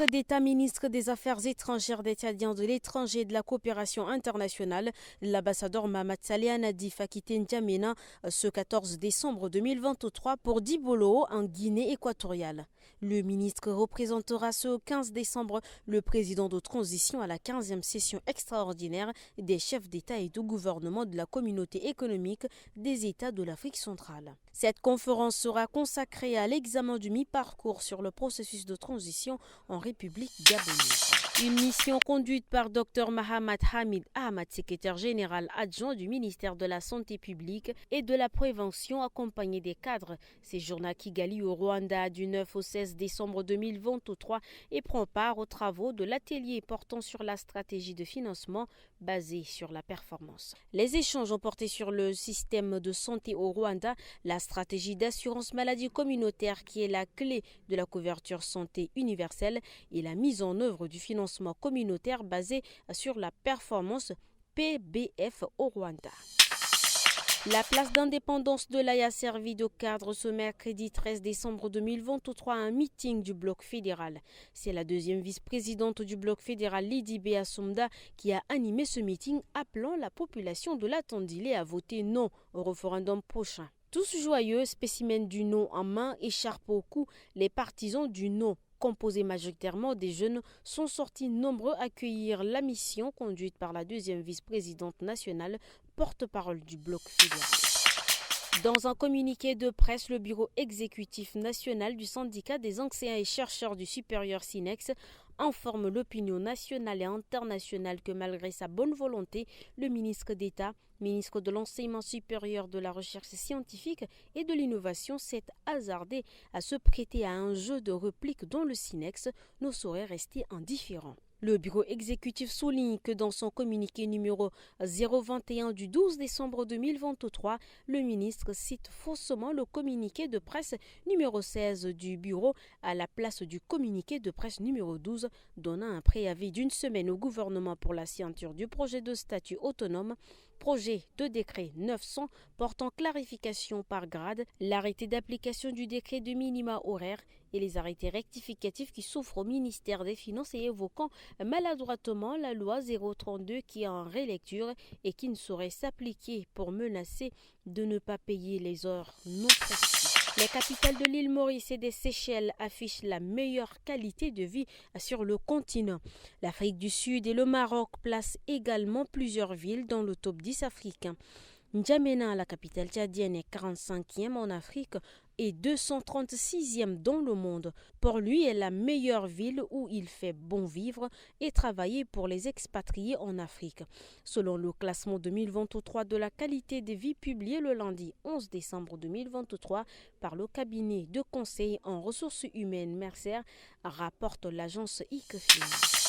ministre d'État, ministre des Affaires étrangères des Tchadiens de l'étranger et de la coopération internationale, l'ambassadeur Mahamat Saleh Nadif a quitté N'Djamena ce 14 décembre 2023 pour Dibolo en Guinée équatoriale. Le ministre représentera ce 15 décembre le président de transition à la 15e session extraordinaire des chefs d'État et de gouvernement de la communauté économique des États de l'Afrique centrale. Cette conférence sera consacrée à l'examen du mi-parcours sur le processus de transition en République gabonaise. Une mission conduite par Dr Mahamat Hamid Ahmad, secrétaire général adjoint du ministère de la Santé publique et de la Prévention, accompagné des cadres, séjourne à Kigali au Rwanda du 9 au 16 décembre 2023 et prend part aux travaux de l'atelier portant sur la stratégie de financement basée sur la performance. Les échanges ont porté sur le système de santé au Rwanda, la stratégie d'assurance maladie communautaire qui est la clé de la couverture santé universelle et la mise en œuvre du financement communautaire basé sur la performance PBF au Rwanda. La place d'indépendance de l'Aïe a servi de cadre ce mercredi 13 décembre 2023 à un meeting du bloc fédéral. C'est la deuxième vice-présidente du bloc fédéral, Lydie Béassoumda, qui a animé ce meeting appelant la population de la Tandilé à voter non au référendum prochain. Tous joyeux, spécimens du non en main, écharpe au cou, les partisans du non, composés majoritairement des jeunes, sont sortis nombreux à accueillir la mission conduite par la deuxième vice-présidente nationale, porte-parole du bloc fédéral. Dans un communiqué de presse, le bureau exécutif national du syndicat des enseignants et chercheurs du supérieur SYNEX informe l'opinion nationale et internationale que malgré sa bonne volonté, le ministre d'État, ministre de l'Enseignement supérieur, de la Recherche scientifique et de l'Innovation s'est hasardé à se prêter à un jeu de réplique dont le SYNEX ne saurait rester indifférent. Le bureau exécutif souligne que dans son communiqué numéro 021 du 12 décembre 2023, le ministre cite faussement le communiqué de presse numéro 16 du bureau à la place du communiqué de presse numéro 12, donnant un préavis d'une semaine au gouvernement pour la signature du projet de statut autonome, projet de décret 900 portant clarification par grade, l'arrêté d'application du décret de minima horaire et les arrêtés rectificatifs qui souffrent au ministère des Finances et évoquant maladroitement la loi 032 qui est en rélecture et qui ne saurait s'appliquer pour menacer de ne pas payer les heures non prestées. Les capitales de l'île Maurice et des Seychelles affichent la meilleure qualité de vie sur le continent. L'Afrique du Sud et le Maroc placent également plusieurs villes dans le top 10 africain. N'Djamena, la capitale tchadienne, est 45e en Afrique et 236e dans le monde. Pour lui, est la meilleure ville où il fait bon vivre et travailler pour les expatriés en Afrique. Selon le classement 2023 de la qualité de vie publié le lundi 11 décembre 2023 par le cabinet de conseil en ressources humaines Mercer, rapporte l'agence ICFIN.